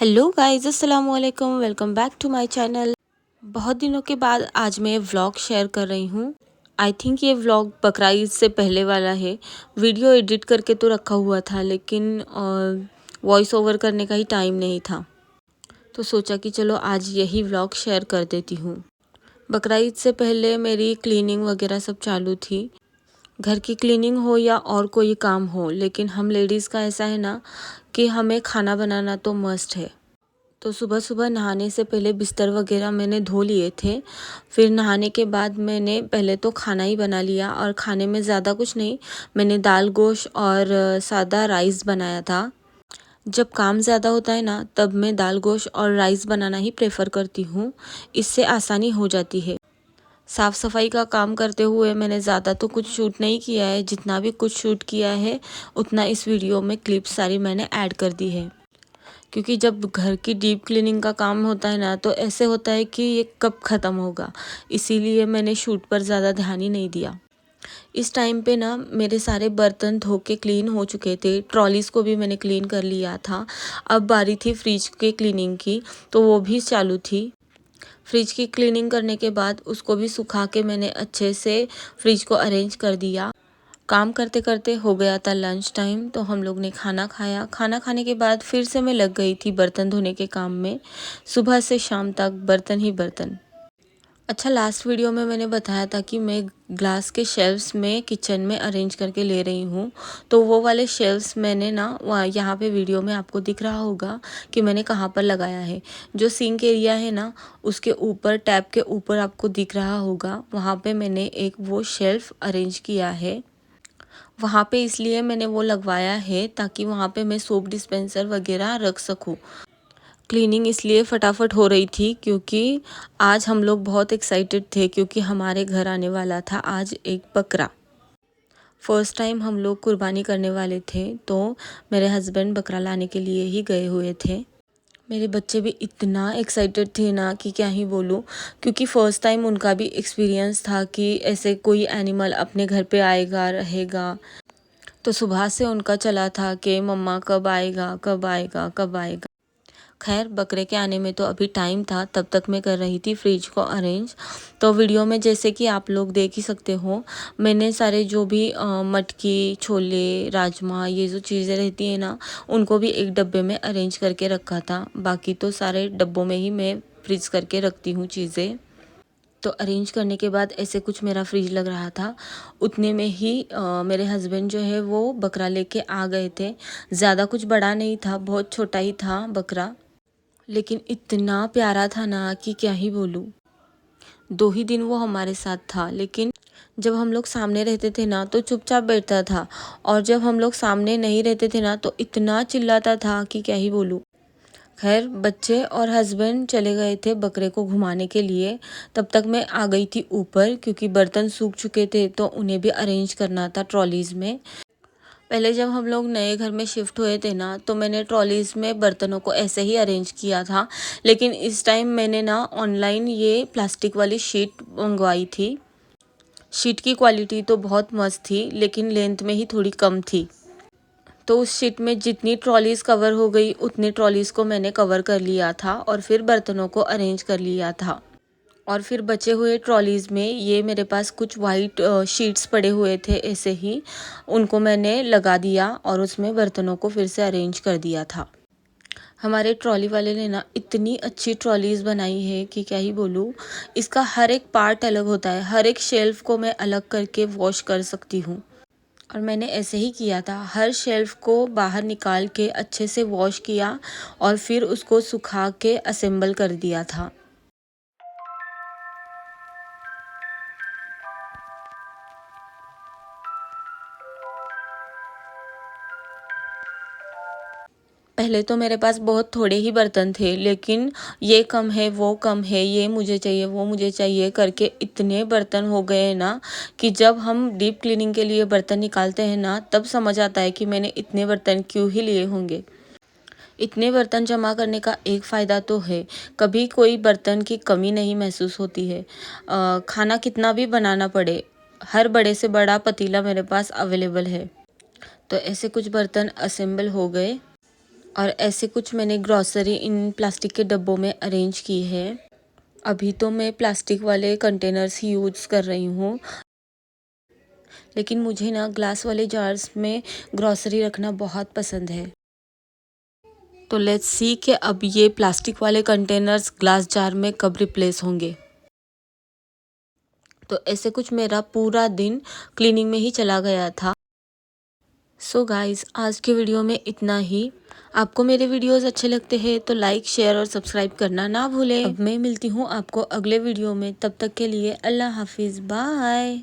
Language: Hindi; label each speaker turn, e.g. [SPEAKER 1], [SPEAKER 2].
[SPEAKER 1] हेलो गाइस, अस्सलाम वालेकुम। Welcome back to my channel. बहुत दिनों के बाद आज मैं व्लॉग शेयर कर रही हूँ। आई थिंक ये व्लॉग बकरा ईद से पहले वाला है। वीडियो एडिट करके तो रखा हुआ था, लेकिन वॉइस ओवर करने का ही टाइम नहीं था, तो सोचा कि चलो आज यही व्लॉग शेयर कर देती हूँ। बकरा ईद से पहले मेरी क्लीनिंग वगैरह सब चालू थी। घर की क्लीनिंग हो या और कोई काम हो, लेकिन हम लेडीज़ का ऐसा है ना कि हमें खाना बनाना तो मस्ट है। तो सुबह सुबह नहाने से पहले बिस्तर वगैरह मैंने धो लिए थे। फिर नहाने के बाद मैंने पहले तो खाना ही बना लिया, और खाने में ज़्यादा कुछ नहीं, मैंने दाल गोश्त और सादा राइस बनाया था। जब काम ज़्यादा होता है ना, तब मैं दाल गोश्त और राइस बनाना ही प्रेफर करती हूँ। इससे आसानी हो जाती है। साफ़ सफाई का काम करते हुए मैंने ज़्यादा तो कुछ शूट नहीं किया है। जितना भी कुछ शूट किया है उतना इस वीडियो में क्लिप्स सारी मैंने ऐड कर दी है, क्योंकि जब घर की डीप क्लीनिंग का काम होता है ना, तो ऐसे होता है कि ये कब ख़त्म होगा। इसीलिए मैंने शूट पर ज़्यादा ध्यान ही नहीं दिया। इस टाइम पे ना मेरे सारे बर्तन धो के क्लीन हो चुके थे। ट्रॉलीज़ को भी मैंने क्लीन कर लिया था। अब बारी थी फ्रिज के क्लीनिंग की, तो वो भी चालू थी। फ्रिज की क्लीनिंग करने के बाद उसको भी सुखा के मैंने अच्छे से फ्रिज को अरेंज कर दिया। काम करते करते हो गया था लंच टाइम, तो हम लोग ने खाना खाया। खाना खाने के बाद फिर से मैं लग गई थी बर्तन धोने के काम में। सुबह से शाम तक बर्तन ही बर्तन। अच्छा, लास्ट वीडियो में मैंने बताया था कि मैं ग्लास के शेल्फ्स में किचन में अरेंज करके ले रही हूँ। तो वो वाले शेल्फ्स मैंने ना वहाँ यहाँ पे वीडियो में आपको दिख रहा होगा कि मैंने कहाँ पर लगाया है। जो सिंक एरिया है ना, उसके ऊपर टैप के ऊपर आपको दिख रहा होगा, वहाँ पे मैंने एक वो शेल्फ अरेंज किया है। वहाँ पे इसलिए मैंने वो लगवाया है ताकि वहाँ पे मैं सोप डिस्पेंसर वगैरह रख सकूँ। क्लीनिंग इसलिए फटाफट हो रही थी क्योंकि आज हम लोग बहुत एक्साइटेड थे, क्योंकि हमारे घर आने वाला था आज एक बकरा। फर्स्ट टाइम हम लोग कुर्बानी करने वाले थे, तो मेरे हस्बैंड बकरा लाने के लिए ही गए हुए थे। मेरे बच्चे भी इतना एक्साइटेड थे ना कि क्या ही बोलूँ, क्योंकि फ़र्स्ट टाइम उनका भी एक्सपीरियंस था कि ऐसे कोई एनिमल अपने घर पे आएगा, रहेगा। तो सुबह से उनका चला था कि मम्मा कब आएगा, कब आएगा, कब आएगा। खैर, बकरे के आने में तो अभी टाइम था, तब तक मैं कर रही थी फ्रिज को अरेंज। तो वीडियो में जैसे कि आप लोग देख ही सकते हो, मैंने सारे जो भी मटकी, छोले, राजमा, ये जो चीज़ें रहती हैं ना, उनको भी एक डब्बे में अरेंज करके रखा था। बाकी तो सारे डब्बों में ही मैं फ्रीज करके रखती हूँ चीज़ें। तो अरेंज करने के बाद ऐसे कुछ मेरा फ्रिज लग रहा था। उतने में ही मेरे हस्बैंड जो है वो बकरा लेके आ गए थे। ज़्यादा कुछ बड़ा नहीं था, बहुत छोटा ही था बकरा, लेकिन इतना प्यारा था ना कि क्या ही बोलूँ। 2 ही दिन वो हमारे साथ था, लेकिन जब हम लोग सामने रहते थे ना तो चुपचाप बैठता था, और जब हम लोग सामने नहीं रहते थे ना तो इतना चिल्लाता था कि क्या ही बोलूँ। खैर, बच्चे और हस्बैंड चले गए थे बकरे को घुमाने के लिए। तब तक मैं आ गई थी ऊपर, क्योंकि बर्तन सूख चुके थे तो उन्हें भी अरेंज करना था ट्रॉलीज़ में। पहले जब हम लोग नए घर में शिफ्ट हुए थे ना, तो मैंने ट्रॉलीज़ में बर्तनों को ऐसे ही अरेंज किया था। लेकिन इस टाइम मैंने ना ऑनलाइन ये प्लास्टिक वाली शीट मंगवाई थी। शीट की क्वालिटी तो बहुत मस्त थी, लेकिन लेंथ में ही थोड़ी कम थी। तो उस शीट में जितनी ट्रॉलीज़ कवर हो गई, उतनी ट्रॉलीज़ को मैंने कवर कर लिया था, और फिर बर्तनों को अरेंज कर लिया था। और फिर बचे हुए ट्रॉलीज़ में ये मेरे पास कुछ वाइट शीट्स पड़े हुए थे ऐसे ही, उनको मैंने लगा दिया और उसमें बर्तनों को फिर से अरेंज कर दिया था। हमारे ट्रॉली वाले ने ना इतनी अच्छी ट्रॉलीज़ बनाई है कि क्या ही बोलूँ। इसका हर एक पार्ट अलग होता है, हर एक शेल्फ़ को मैं अलग करके वॉश कर सकती हूँ। और मैंने ऐसे ही किया था, हर शेल्फ़ को बाहर निकाल के अच्छे से वॉश किया और फिर उसको सुखा के असेंबल कर दिया था। पहले तो मेरे पास बहुत थोड़े ही बर्तन थे, लेकिन ये कम है, वो कम है, ये मुझे चाहिए, वो मुझे चाहिए करके इतने बर्तन हो गए ना कि जब हम डीप क्लीनिंग के लिए बर्तन निकालते हैं ना, तब समझ आता है कि मैंने इतने बर्तन क्यों ही लिए होंगे। इतने बर्तन जमा करने का एक फ़ायदा तो है, कभी कोई बर्तन की कमी नहीं महसूस होती है। खाना कितना भी बनाना पड़े, हर बड़े से बड़ा पतीला मेरे पास अवेलेबल है। तो ऐसे कुछ बर्तन असेंबल हो गए। और ऐसे कुछ मैंने ग्रॉसरी इन प्लास्टिक के डब्बों में अरेंज की है। अभी तो मैं प्लास्टिक वाले कंटेनर्स ही यूज़ कर रही हूँ, लेकिन मुझे ना ग्लास वाले जार्स में ग्रॉसरी रखना बहुत पसंद है। तो लेट्स सी कि अब ये प्लास्टिक वाले कंटेनर्स ग्लास जार में कब रिप्लेस होंगे। तो ऐसे कुछ मेरा पूरा दिन क्लीनिंग में ही चला गया था। सो गाइस, आज के वीडियो में इतना ही। आपको मेरे वीडियोस अच्छे लगते हैं तो लाइक, शेयर और सब्सक्राइब करना ना भूलें। अब मैं मिलती हूँ आपको अगले वीडियो में, तब तक के लिए अल्लाह हाफिज़, बाय।